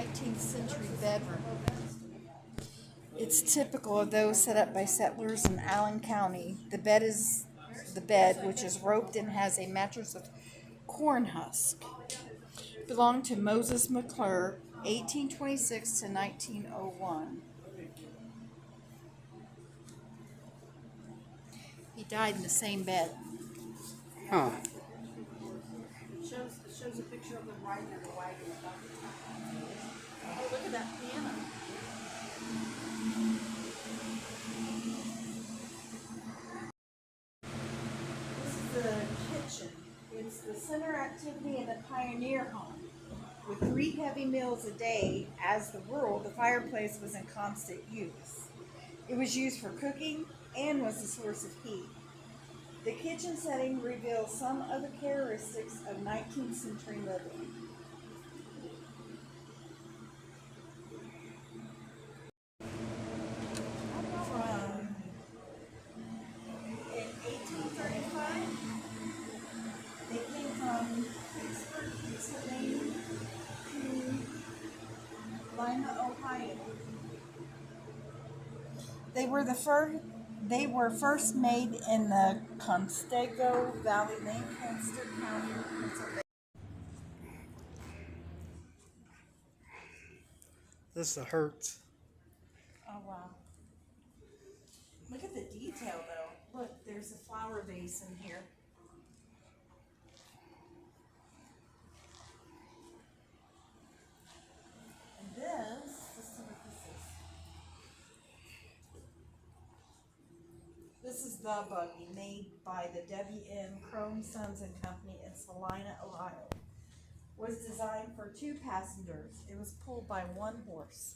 19th century bedroom. It's typical of those set up by settlers in Allen County. The bed, which is roped and has a mattress of corn husk, belonged to Moses McClure, 1826 to 1901. He died in the same bed. Huh. It shows a picture of them riding in a wagon about the time. Oh, look at that piano. This is the kitchen. It's the center activity in the pioneer home. With 3 heavy meals a day, as the rule, the fireplace was in constant use. It was used for cooking and was a source of heat. The kitchen setting reveals some of the characteristics of 19th century living. In 1835, they came from Pittsburgh, Pennsylvania to Lima, Ohio. They were first made in the Conestoga Valley, Lancaster County, Pennsylvania. This is a Hertz. Oh wow! Look at the detail, though. Look, there's a flower vase in here. And this, let's see what this is. This is the buggy made by the W.M. Crone Sons and Company in Salina, Ohio. Was designed for 2 passengers. It was pulled by 1 horse.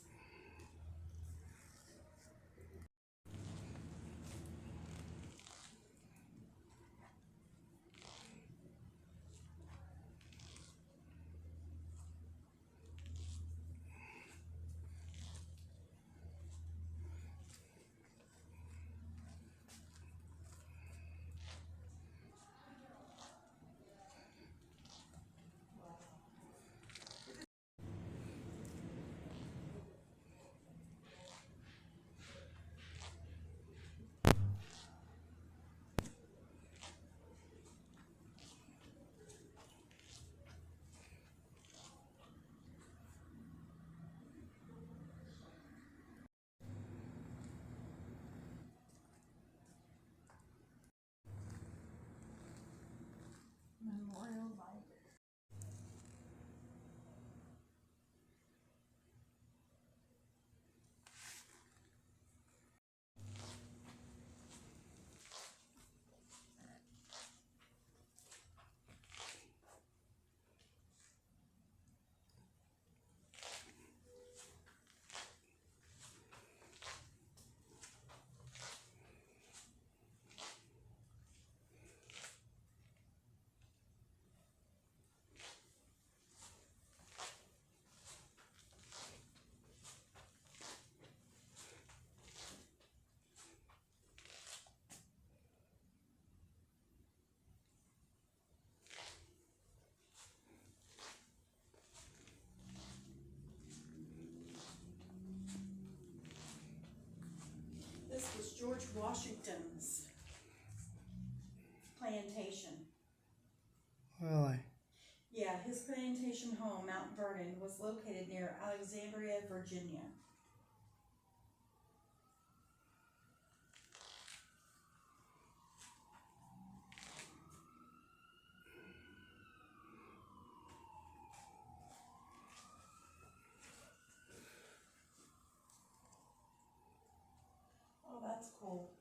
Memorial Library. This was George Washington's plantation. Really? Yeah, his plantation home, Mount Vernon, was located near Alexandria, Virginia. Oh, that's cool.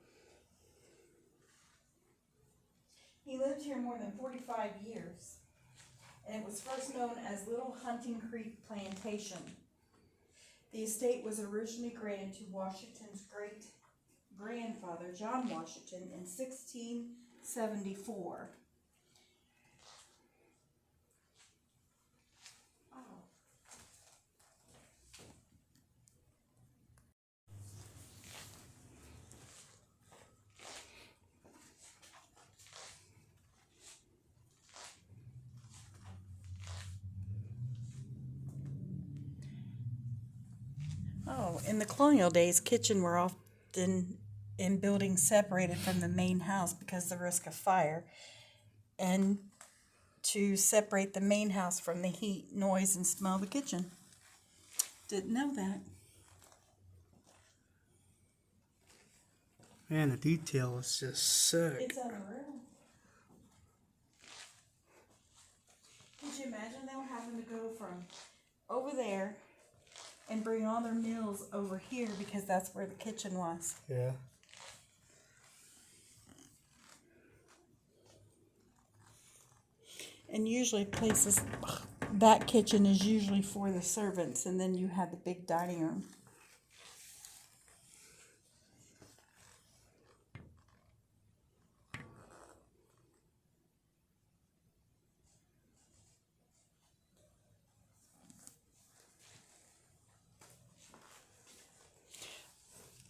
He lived here more than 45 years, and it was first known as Little Hunting Creek Plantation. The estate was originally granted to Washington's great-grandfather, John Washington, in 1674. Oh, in the colonial days, kitchen were often in buildings separated from the main house because of the risk of fire, and to separate the main house from the heat, noise, and smell of the kitchen. Didn't know that. Man, the detail is just sick. It's unreal. Could you imagine them having to go from over there and bring all their meals over here because that's where the kitchen was? Yeah. And usually places, that kitchen is usually for the servants, and then you have the big dining room.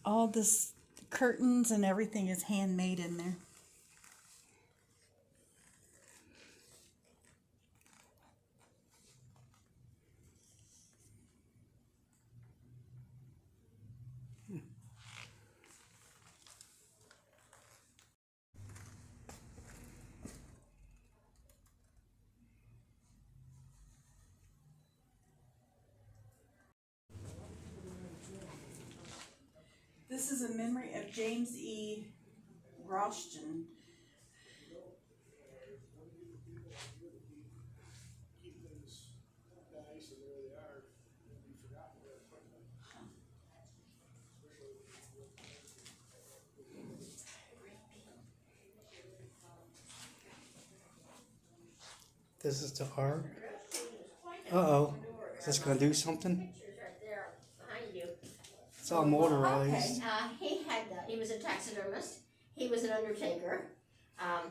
All this curtains and everything is handmade in there. This is a memory of James E. Roshton. This is the art. Uh-oh. Is this going to do something? Pictures right there behind you. It's all motorized. He was a taxidermist. He was an undertaker.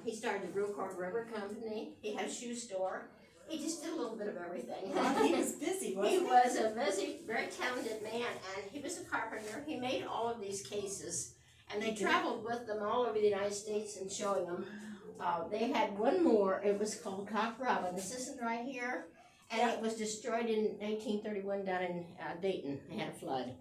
He started the Brewcord Rubber Company. He had a shoe store. He just did a little bit of everything. He was busy, wasn't he? He was a busy, very talented man, and he was a carpenter. He made all of these cases, and they traveled with them all over the United States and showing them. They had one more. It was called Cock Robin. This isn't right here, and it was destroyed in 1931 down in Dayton. They had a flood.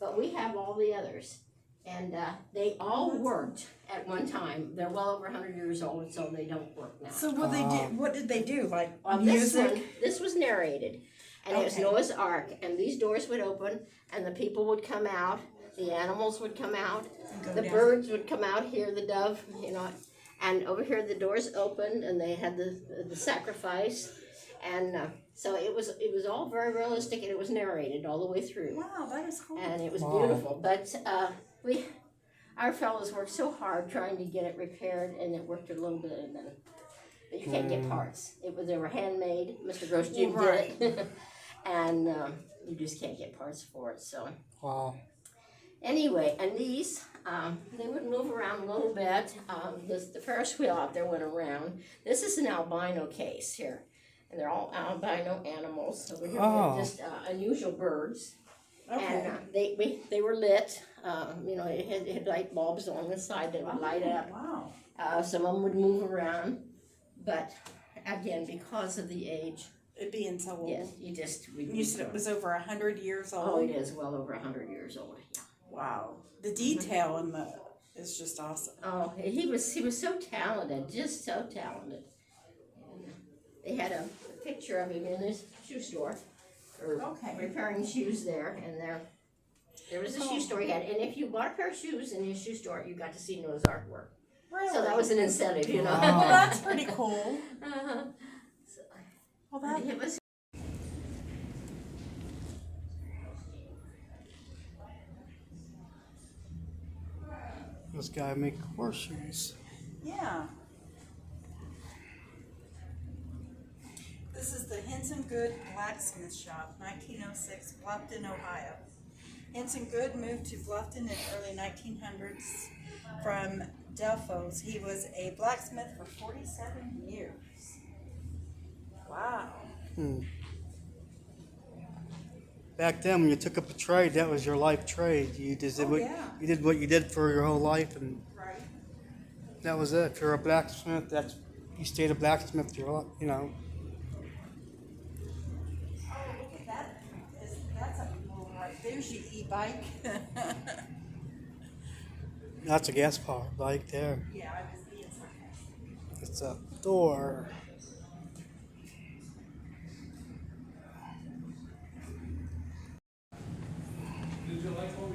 But we have all the others, and they all worked at one time. They're well over 100 years old, so they don't work now. So what they did? What did they do? Like music? This was narrated, and it was Okay. Noah's Ark, and these doors would open, and the people would come out, the animals would come out, the birds would come out, hear the dove, and over here the doors opened, and they had the sacrifice, and so it was all very realistic, and it was narrated all the way through. Wow, that is cool. And it was Wow. beautiful. But our fellows worked so hard trying to get it repaired, and it worked a little bit, and then but you can't get parts. They were handmade. Mr. Gross Jim did it, and you just can't get parts for it. So Wow. anyway, and these they would move around a little bit. The Ferris wheel out there went around. This is an albino case here. And they're all albino animals. Over here we have just unusual birds. Okay. And they were lit. It had light bulbs along the side that would light up. Wow. Some of them would move around. But again, because of the age, It being so old. yes, You said it was over 100 years old. Oh, it is well over 100 years old. Yeah. Wow. The detail in the is just awesome. Oh, he was so talented, just so talented. And they had a picture of him in his shoe store, or repairing shoes there, and there was a shoe store he had. And if you bought a pair of shoes in his shoe store, you got to see Noah's artwork. Really? So that was an incentive, you know. Wow. Well, that's pretty cool. So, Well, that it was. This guy make horseshoes. Yeah. This is the Henson Good Blacksmith Shop, 1906, Bluffton, Ohio. Henson Good moved to Bluffton in early 1900s from Delphos. He was a blacksmith for 47 years. Wow. Back then, when you took up a trade, that was your life trade. You just did you did what you did for your whole life, and Right. that was it. If you're a blacksmith, you stayed a blacksmith. Oh, look at that. That's a bull right There's your e-bike. That's a gas powered bike there. Yeah, I was being sarcastic. It's a door.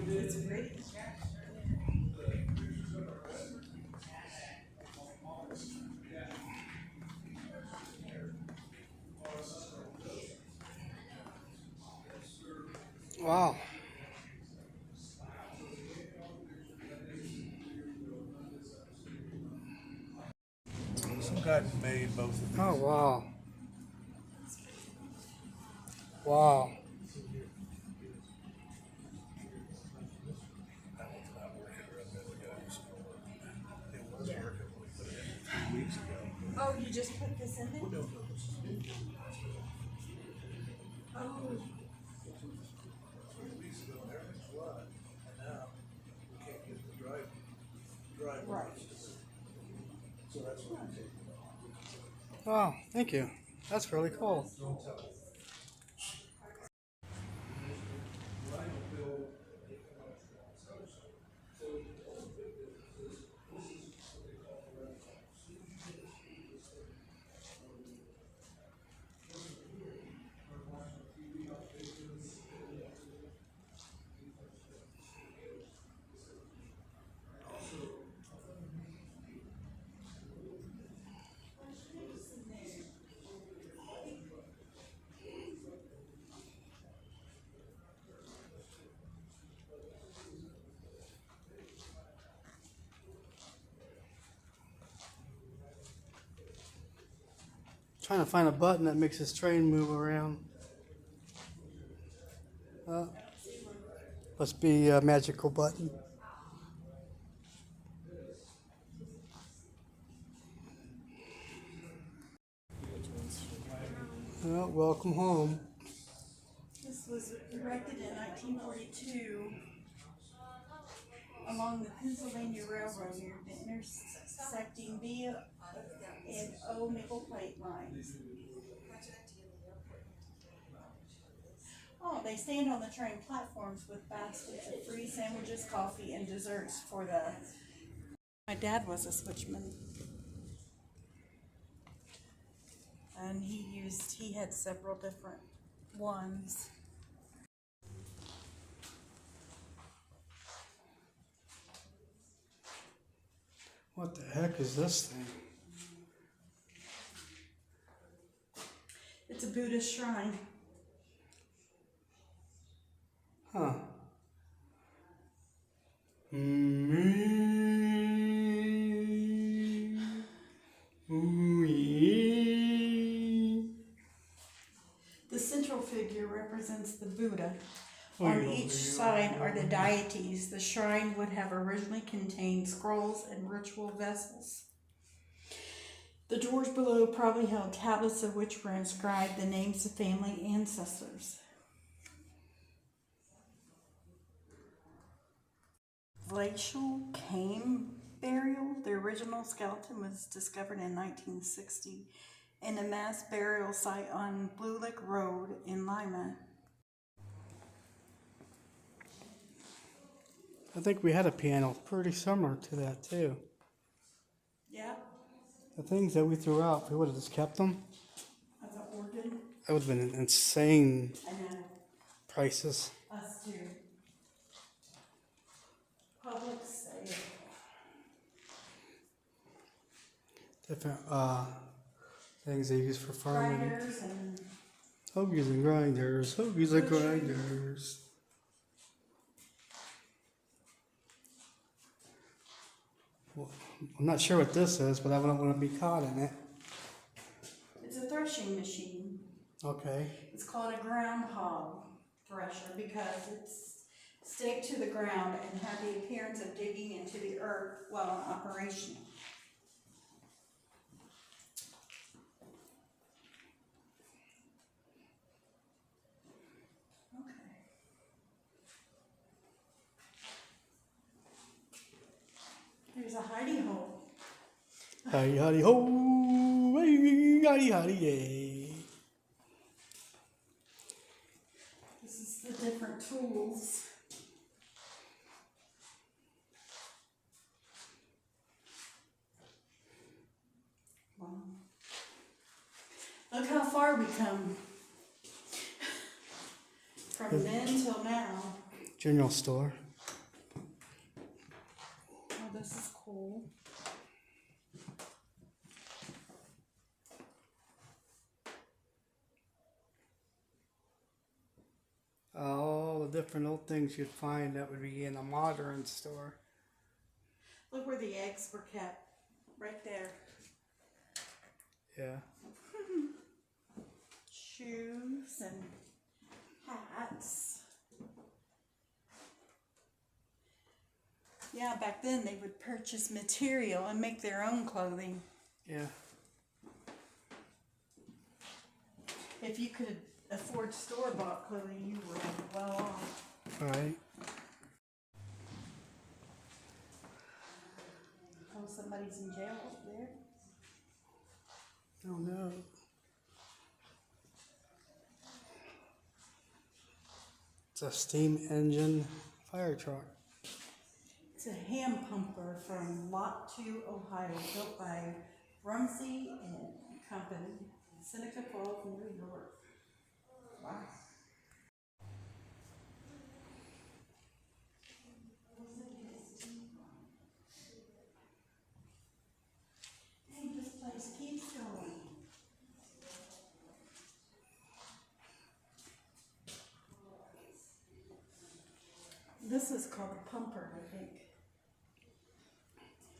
It's pretty. Wow. Some guy made both of these. Oh, wow. Wow. That one's not working real good. We gotta do some more work. It was working. We put it in a few weeks ago. Oh, you just put this in there? No, no, this is Oh. 3 weeks ago, and everything's flooded, and now we can't get the drive Right. So that's what I'm taking off. Wow. Thank you. That's really cool. Trying to find a button that makes this train move around. Must be a magical button. Well, welcome home. This was erected in 1942 along the Pennsylvania Railroad near the intersecting B and O nickel plate lines. Oh, they stand on the train platforms with baskets of free sandwiches, coffee, and desserts for the... My dad was a switchman. And he had several different ones. What the heck is this thing? It's a Buddhist shrine. Huh. The central figure represents the Buddha. On each side are the deities. The shrine would have originally contained scrolls and ritual vessels. The drawers below probably held tablets of which were inscribed the names of family ancestors. Glacial cave burial. The original skeleton was discovered in 1960 in a mass burial site on Blue Lick Road in Lima. I think we had a piano pretty similar to that too. Yeah, The things that we threw out, if we would have just kept them, as an organ. that would have been insane I know. prices. Us too. Public sale. Different things they use for farming. Grinders and Hoagies and grinders. Hoagies and grinders. Well, I'm not sure what this is, but I don't want to be caught in it. it's a threshing machine. Okay. It's called a groundhog thresher because it's staked to the ground and had the appearance of digging into the earth while in operation. Okay. There's a hidey hole. Howdy, howdy, ho! Hey, howdy, howdy, yay! This is the different tools. Wow. Look how far we come from then till now. General store. Oh, this is cool. All the different old things you'd find that would be in a modern store. Look where the eggs were kept. Right there. Yeah. Shoes and hats. Yeah, back then they would purchase material and make their own clothing. Yeah. If you could afford store-bought clothing, you were well off. All right. Oh, somebody's in jail up there. Oh no. It's a steam engine fire truck. It's a hand pumper from Lot 2, Ohio, built by Rumsey and Company, Seneca Falls, New York. Wow. Hey, this place keeps going. This is called a pumper, I think.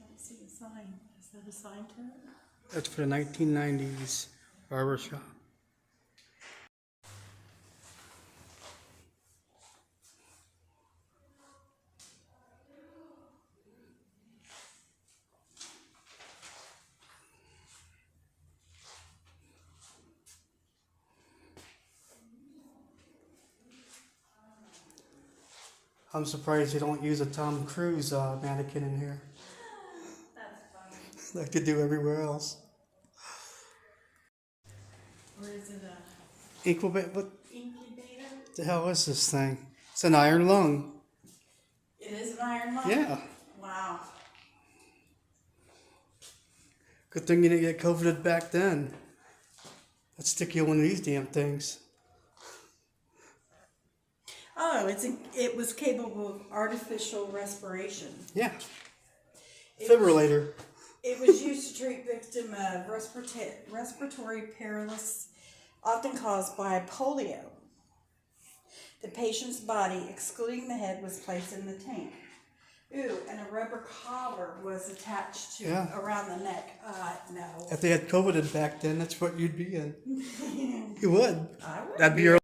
I don't see a sign. Is that a sign to it? That's for the 1990s barber shop. I'm surprised you don't use a Tom Cruise mannequin in here. That's funny. Like they do everywhere else. Or is it a Incubator? What incubator? the hell is this thing? It's an iron lung. It is an iron lung? Yeah. Wow. Good thing you didn't get coveted back then. Let's stick you in one of these damn things. Oh, it was capable of artificial respiration. Yeah. It Defibrillator. It was used to treat victims of respiratory paralysis, often caused by polio. The patient's body, excluding the head, was placed in the tank. Ooh, and a rubber collar was attached to around the neck. No. If they had coveted back then, that's what you'd be in. You would. I would. That'd be your.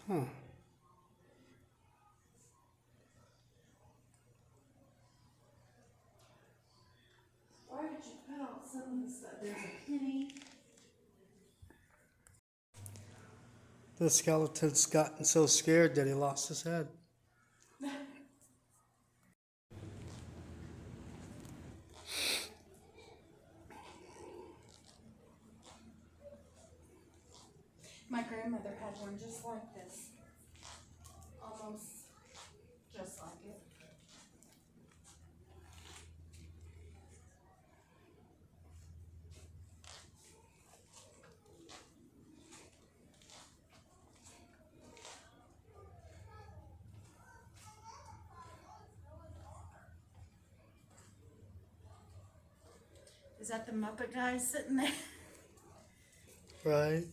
Huh. Why did you put out some of the stuff? There's a penny. The skeleton's gotten so scared that he lost his head. My grandmother had one just like this. Almost just like it. Is that the Muppet guy sitting there? Right.